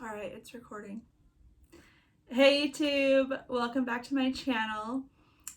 All right, it's recording. Hey YouTube, welcome back to my channel.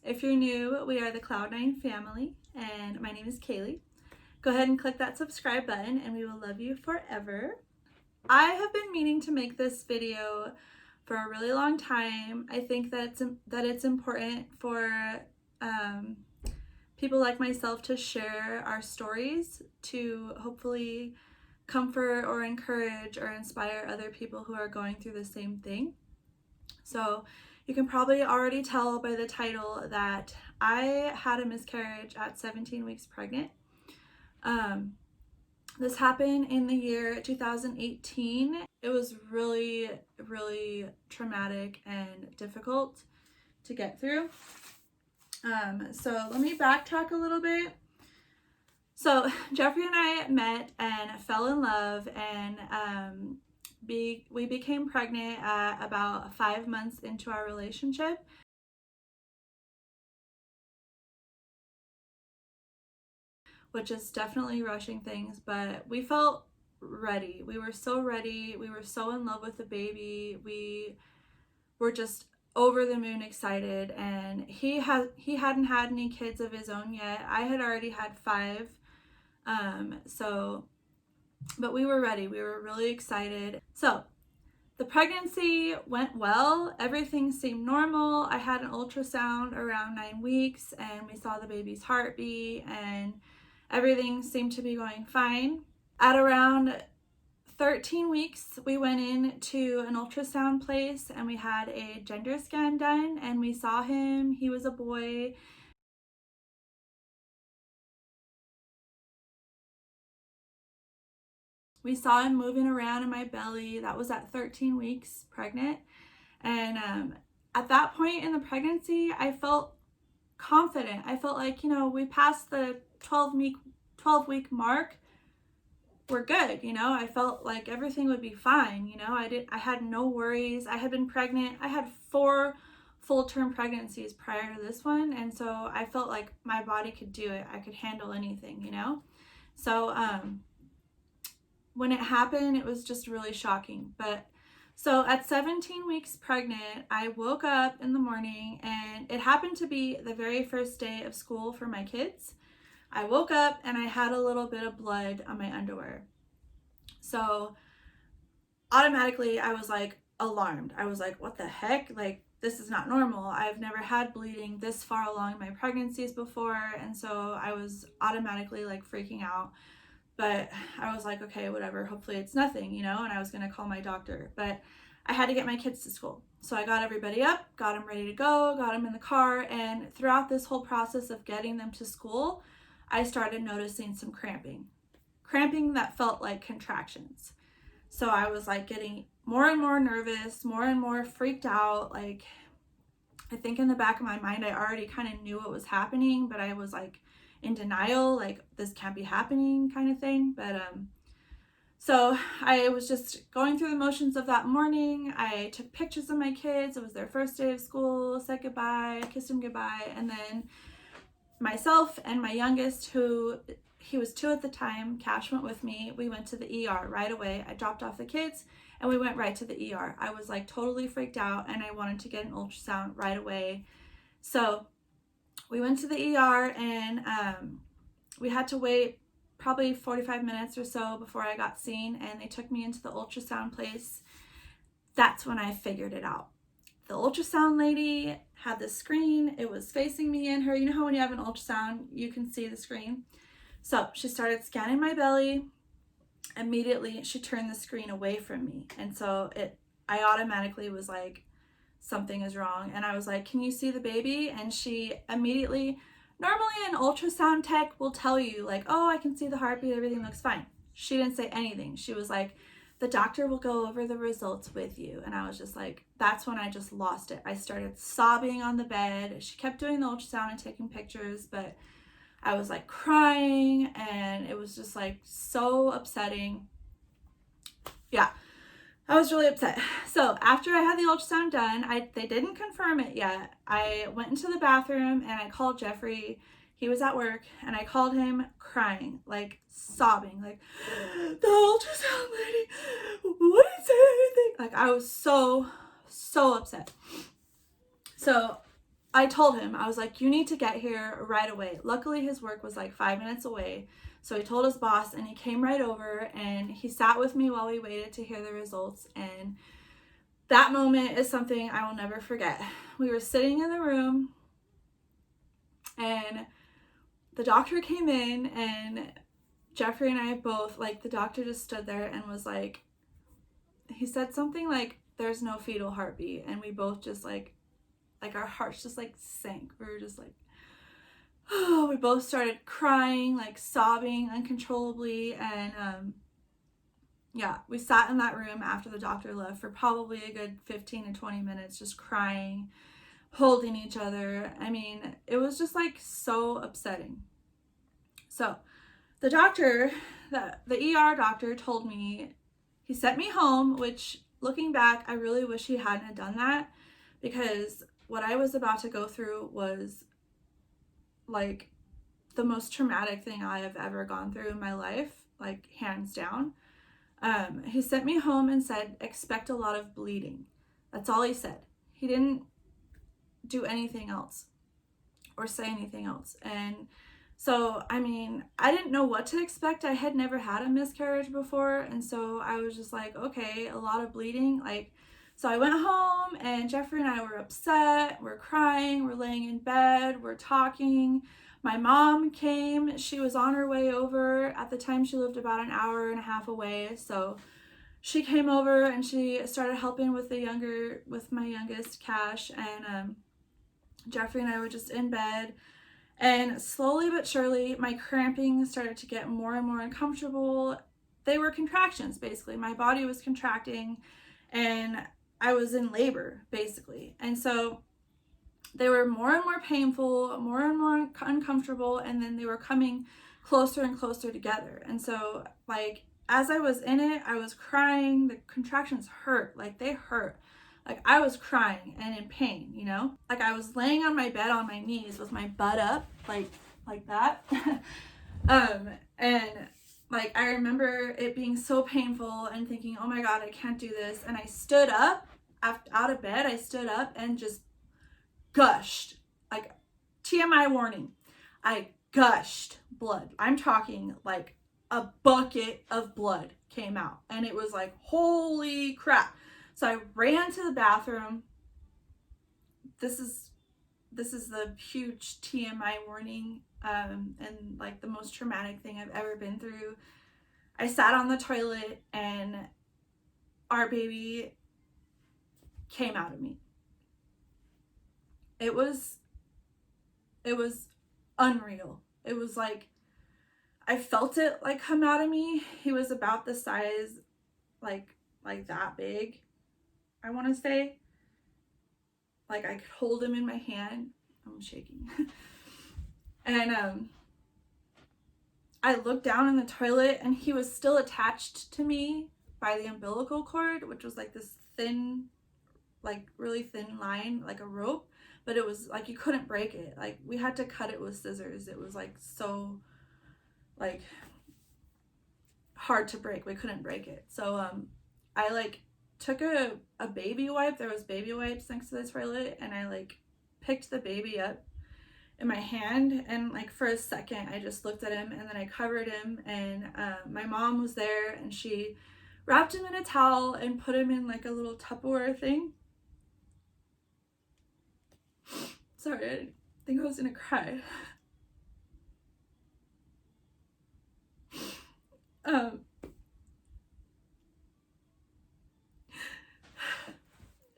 If you're new, we are the Cloud9 family, and my name is Kaylee. Go ahead and click that subscribe button, and we will love you forever. I have been meaning to make this video for a really long time. I think that it's important for people like myself to share our stories to hopefully comfort or encourage or inspire other people who are going through the same thing. So you can probably already tell by the title that I had a miscarriage at 17 weeks pregnant. This happened in the year 2018. It was really, really traumatic and difficult to get through. So let me backtrack a little bit. So Jeffrey and I met and fell in love, and we became pregnant about 5 months into our relationship. Which is definitely rushing things, but we felt ready. We were so ready. We were so in love with the baby. We were just over the moon excited, and he hadn't had any kids of his own yet. I had already had 5. But we were ready. We were really excited. So the pregnancy went well. Everything seemed normal. I had an ultrasound around 9 weeks, and we saw the baby's heartbeat, and everything seemed to be going fine. At around 13 weeks, we went in to an ultrasound place, and we had a gender scan done, and we saw him. He was a boy. We saw him moving around in my belly. That was at 13 weeks pregnant. And at that point in the pregnancy, I felt confident. I felt like, we passed the 12-week mark. We're good. I felt like everything would be fine. I had no worries. I had been pregnant. I had 4 full-term pregnancies prior to this one. And so I felt like my body could do it. I could handle anything, So, when it happened, it was just really shocking. So at 17 weeks pregnant, I woke up in the morning, and it happened to be the very first day of school for my kids. I woke up and I had a little bit of blood on my underwear. So automatically I was like alarmed. I was like, what the heck? Like, this is not normal. I've never had bleeding this far along in my pregnancies before. And so I was automatically like freaking out. But I was like, okay, whatever, hopefully it's nothing, and I was gonna call my doctor. But I had to get my kids to school. So I got everybody up, got them ready to go, got them in the car, and throughout this whole process of getting them to school, I started noticing some cramping that felt like contractions. So I was like getting more and more nervous, more and more freaked out. Like, I think in the back of my mind, I already kind of knew what was happening, but I was like in denial, like this can't be happening kind of thing. But so I was just going through the motions of that morning. I took pictures of my kids. It was their first day of school, said goodbye, kissed them goodbye, and then myself and my youngest, he was 2 at the time, Cash, went with me. We went to the ER right away. I dropped off the kids and we went right to the ER. I was like totally freaked out, and I wanted to get an ultrasound right away. So we went to the ER, and we had to wait probably 45 minutes or so before I got seen, and they took me into the ultrasound place. That's when I figured it out. The ultrasound lady had the screen. It was facing me and her. You know how when you have an ultrasound, you can see the screen? So she started scanning my belly. Immediately, she turned the screen away from me. And so I automatically was like, something is wrong. And I was like, can you see the baby? And she immediately, normally an ultrasound tech will tell you like, oh, I can see the heartbeat, everything looks fine. She didn't say anything. She was like, the doctor will go over the results with you. And I was just like, that's when I just lost it. I started sobbing on the bed. She kept doing the ultrasound and taking pictures, but I was like crying, and it was just like so upsetting. Yeah. I was really upset. So after I had the ultrasound done, they didn't confirm it yet. I went into the bathroom and I called Jeffrey. He was at work, and I called him crying, like sobbing, like, the ultrasound lady wouldn't say anything. I was so upset. So I told him, I was like, you need to get here right away. Luckily, his work was like 5 minutes away. So he told his boss, and he came right over, and he sat with me while we waited to hear the results. And that moment is something I will never forget. We were sitting in the room, and the doctor came in, and Jeffrey and I both, like, the doctor just stood there and was like, he said something like, there's no fetal heartbeat. And we both just like our hearts just like sank. We were just like, oh, we both started crying, like sobbing uncontrollably. And yeah, we sat in that room after the doctor left for probably a good 15 to 20 minutes, just crying, holding each other. I mean, it was just like so upsetting. So the doctor, the ER doctor told me, he sent me home, which looking back, I really wish he hadn't done that, because what I was about to go through was like the most traumatic thing I have ever gone through in my life, like hands down. He sent me home and said, expect a lot of bleeding. That's all he said. He didn't do anything else or say anything else. And so, I mean, I didn't know what to expect. I had never had a miscarriage before. And so I was just like, okay, a lot of bleeding. Like, so I went home, and Jeffrey and I were upset. We're crying. We're laying in bed. We're talking. My mom came. She was on her way over. At the time, she lived about an hour and a half away. So she came over, and she started helping with my youngest, Cash. And Jeffrey and I were just in bed. And slowly but surely, my cramping started to get more and more uncomfortable. They were contractions, basically. My body was contracting, and I was in labor, basically. And so they were more and more painful, more and more uncomfortable, and then they were coming closer and closer together. And so, like, as I was in it, I was crying. The contractions hurt. Like, they hurt. Like, I was crying and in pain, you know? Like, I was laying on my bed on my knees with my butt up, like that. And like, I remember it being so painful and thinking, oh my God, I can't do this. And I stood up, out of bed, I stood up and just gushed. Like, TMI warning, I gushed blood. I'm talking like a bucket of blood came out. And it was like, holy crap. So I ran to the bathroom. This is the huge TMI warning, and like the most traumatic thing I've ever been through. I sat on the toilet, and our baby came out of me. It was unreal. It was like, I felt it like come out of me. He was about the size, like that big, I want to say. Like, I could hold him in my hand. I'm shaking. And I looked down in the toilet, and he was still attached to me by the umbilical cord, which was like this thin, like really thin line, like a rope, but it was like you couldn't break it. Like, we had to cut it with scissors. It was like so like hard to break. We couldn't break it. So I like took a baby wipe. There was baby wipes next to the toilet, and I like picked the baby up in my hand, and like for a second I just looked at him, and then I covered him, and my mom was there, and she wrapped him in a towel and put him in like a little Tupperware thing. Sorry, I think I was gonna cry.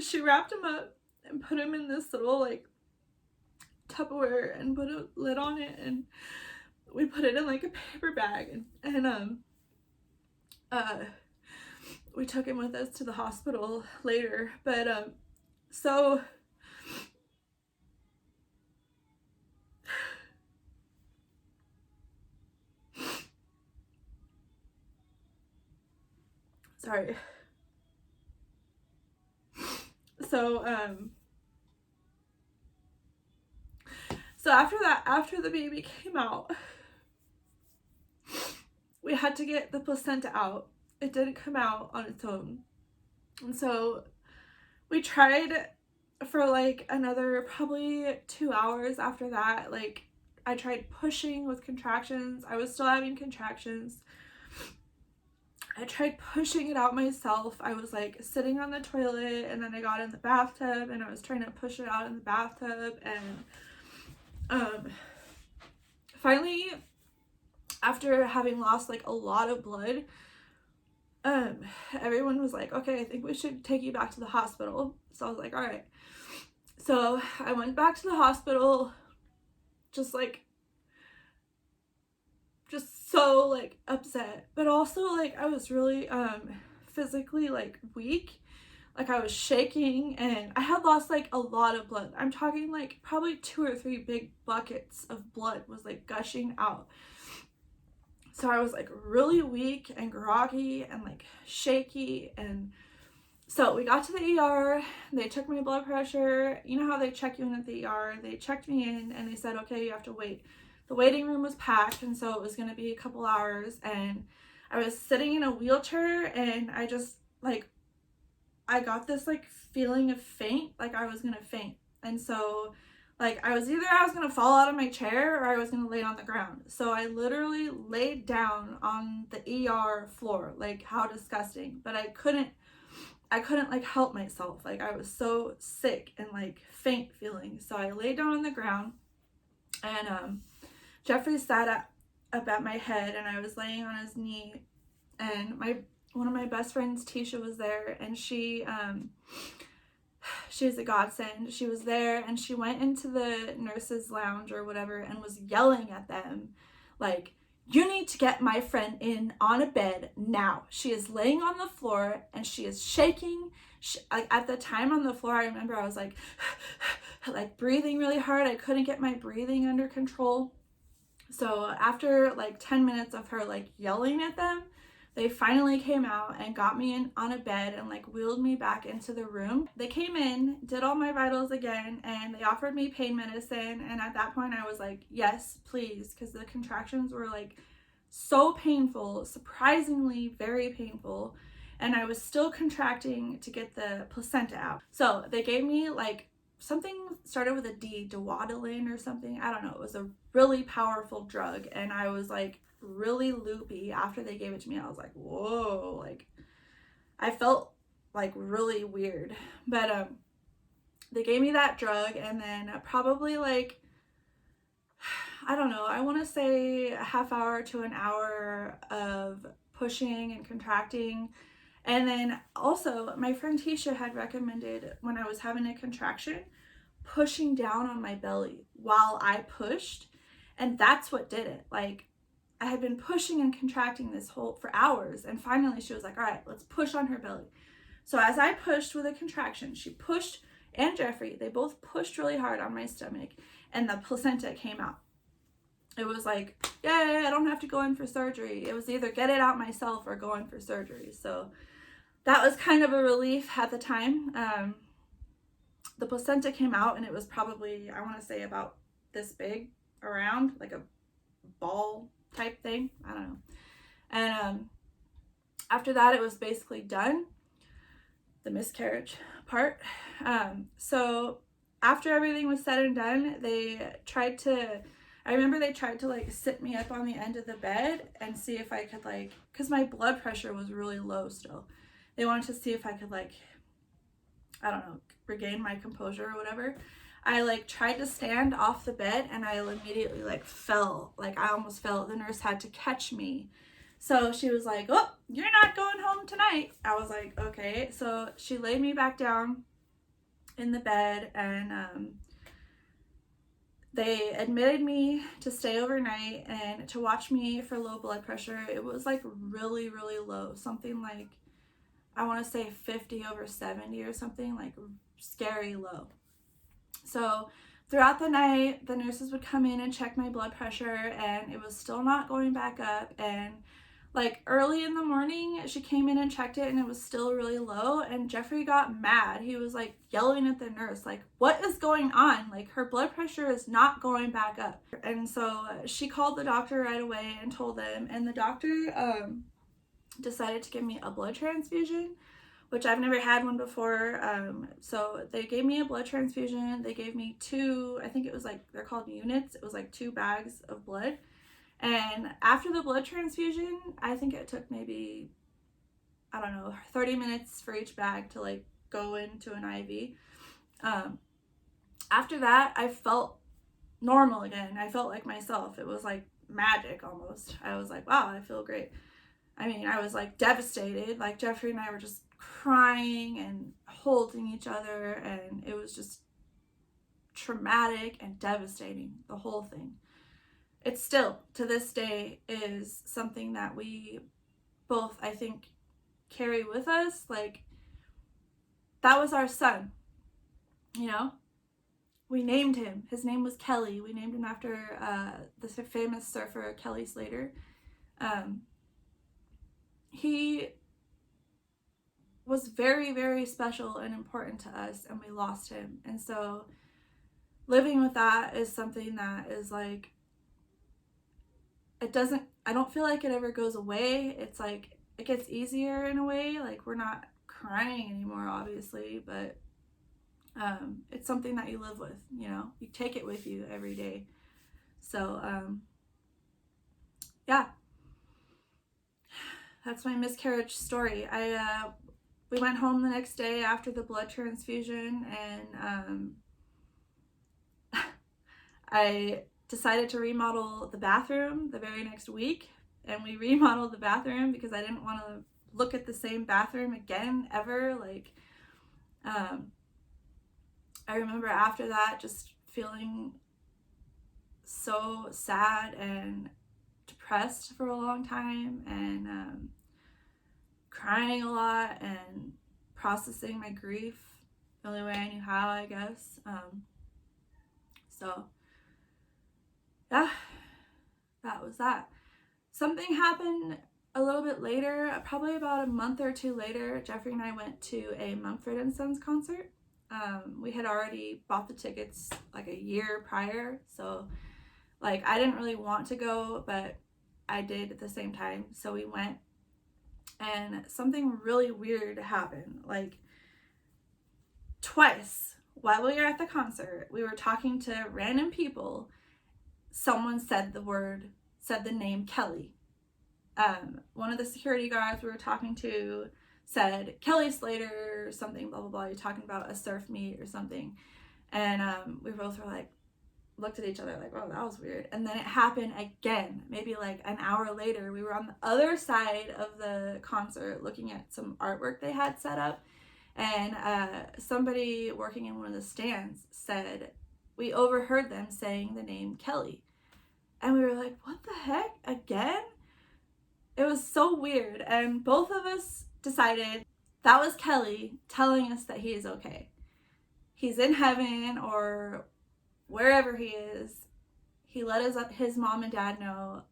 She wrapped him up and put him in this little like Tupperware and put a lid on it, and we put it in like a paper bag, and we took him with us to the hospital later. But so sorry. So after the baby came out, we had to get the placenta out. It didn't come out on its own. And so we tried for like another probably 2 hours after that. Like, I tried pushing with contractions. I was still having contractions. I tried pushing it out myself. I was like sitting on the toilet, and then I got in the bathtub and I was trying to push it out in the bathtub. And finally, after having lost like a lot of blood, everyone was like, okay, I think we should take you back to the hospital. So I was like, all right. So I went back to the hospital, just so like upset, but also like I was really physically like weak. Like, I was shaking, and I had lost like a lot of blood. I'm talking like probably 2 or 3 big buckets of blood was like gushing out. So I was like really weak and groggy and like shaky. And so we got to the ER. They took my blood pressure. You know how they check you in at the ER? They checked me in and they said, okay, you have to wait. The waiting room was packed, and so it was going to be a couple hours. And I was sitting in a wheelchair, and I just like, I got this like feeling of faint, like I was going to faint. And so like I was going to fall out of my chair, or I was going to lay on the ground. So I literally laid down on the ER floor. Like, how disgusting. But I couldn't like help myself. Like, I was so sick and like faint feeling. So I laid down on the ground, and Jeffrey sat up at my head, and I was laying on his knee, and one of my best friends, Tisha, was there, and she was a godsend. She was there, and she went into the nurses' lounge or whatever and was yelling at them like, you need to get my friend in on a bed now. She is laying on the floor and she is shaking. Like, at the time on the floor, I remember I was like like breathing really hard. I couldn't get my breathing under control. So after like 10 minutes of her like yelling at them, they finally came out and got me in on a bed and like wheeled me back into the room. They came in, did all my vitals again, and they offered me pain medicine. And at that point I was like, yes, please, because the contractions were like so painful, surprisingly very painful. And I was still contracting to get the placenta out. So they gave me like something started with a D, Duodoline or something. I don't know. It was a really powerful drug, and I was like really loopy after they gave it to me. I was like, whoa, like I felt like really weird. But they gave me that drug, and then probably like, I don't know, I want to say a half hour to an hour of pushing and contracting. And then also my friend Tisha had recommended, when I was having a contraction, pushing down on my belly while I pushed. And that's what did it. Like, I had been pushing and contracting this whole for hours, and finally she was like, all right, let's push on her belly. So as I pushed with a contraction, she pushed, and Jeffrey, they both pushed really hard on my stomach, and the placenta came out. It was like, yay, I don't have to go in for surgery. It was either get it out myself or go in for surgery. So that was kind of a relief at the time. The placenta came out, and it was probably, I want to say, about this big, around like a ball type thing. I don't know. And after that, it was basically done, the miscarriage part. So after everything was said and done, I remember they tried to like sit me up on the end of the bed and see if I could like, because my blood pressure was really low still. They wanted to see if I could like, I don't know, regain my composure or whatever. I like tried to stand off the bed, and I immediately like fell. Like, I almost fell. The nurse had to catch me. So she was like, oh, you're not going home tonight. I was like, okay. So she laid me back down in the bed, and they admitted me to stay overnight and to watch me for low blood pressure. It was like really, really low. Something like, I want to say 50/70 or something, like scary low. So throughout the night, the nurses would come in and check my blood pressure, and it was still not going back up. And like early in the morning, she came in and checked it, and it was still really low. And Jeffrey got mad. He was like yelling at the nurse, like, what is going on? Like, her blood pressure is not going back up. And so she called the doctor right away and told them, and the doctor decided to give me a blood transfusion, which I've never had one before. So they gave me a blood transfusion. They gave me two, I think it was like, they're called units. It was like 2 bags of blood. And after the blood transfusion, I think it took maybe, I don't know, 30 minutes for each bag to like go into an IV. After that, I felt normal again. I felt like myself. It was like magic almost. I was like, wow, I feel great. I mean, I was like devastated. Like Jeffrey and I were just crying and holding each other, and it was just traumatic and devastating, the whole thing. It still, to this day, is something that we both, I think, carry with us. Like, that was our son, you know? We named him. His name was Kelly. We named him after the famous surfer Kelly Slater. He was very, very special and important to us, and we lost him. And so living with that is something that is like, I don't feel like it ever goes away. It's like, it gets easier in a way. Like, we're not crying anymore, obviously, but it's something that you live with, you know? You take it with you every day. So, yeah. That's my miscarriage story. We went home the next day after the blood transfusion, and I decided to remodel the bathroom the very next week. And we remodeled the bathroom because I didn't want to look at the same bathroom again ever. Like, I remember after that just feeling so sad and depressed for a long time, and crying a lot and processing my grief the only way I knew how, I guess. So yeah, that was that. Something happened a little bit later, probably about a month or 2 later. Jeffrey and I went to a Mumford & Sons concert. We had already bought the tickets like a year prior, so like I didn't really want to go, but I did at the same time. So we went, and something really weird happened. Like, twice while we were at the concert, we were talking to random people. Someone said the name Kelly. One of the security guards we were talking to said Kelly Slater or something, blah blah blah. You're talking about a surf meet or something, and we both were like, looked at each other like, oh, that was weird. And then it happened again, maybe like an hour later. We were on the other side of the concert looking at some artwork they had set up, and somebody working in one of the stands said, we overheard them saying the name Kelly. And we were like, what the heck? Again? It was so weird. And both of us decided that was Kelly telling us that he is okay. He's in heaven or wherever he is. He let his mom and dad know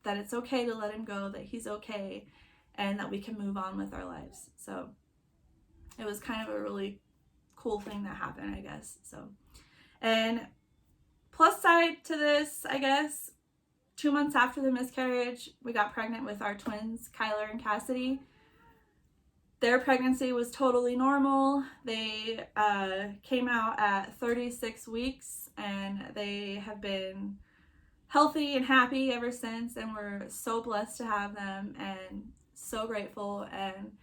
that it's okay to let him go, that he's okay, and that we can move on with our lives. So it was kind of a really cool thing that happened, I guess. So, and plus side to this, I guess, 2 months after the miscarriage, we got pregnant with our twins, Kyler and Cassidy. Their pregnancy was totally normal. They came out at 36 weeks, and they have been healthy and happy ever since, and we're so blessed to have them and so grateful. And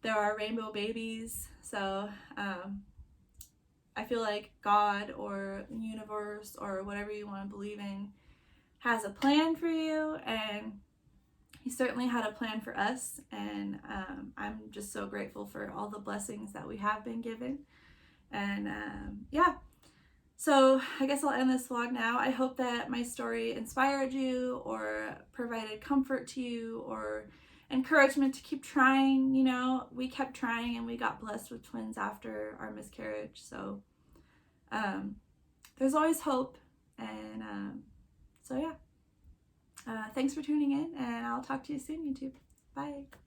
they're our rainbow babies. So I feel like God or the universe or whatever you want to believe in has a plan for you, and he certainly had a plan for us. And I'm just so grateful for all the blessings that we have been given. And yeah, so I guess I'll end this vlog now. I hope that my story inspired you or provided comfort to you or encouragement to keep trying. You know, we kept trying and we got blessed with twins after our miscarriage. So there's always hope. And so yeah, thanks for tuning in, and I'll talk to you soon, YouTube. Bye.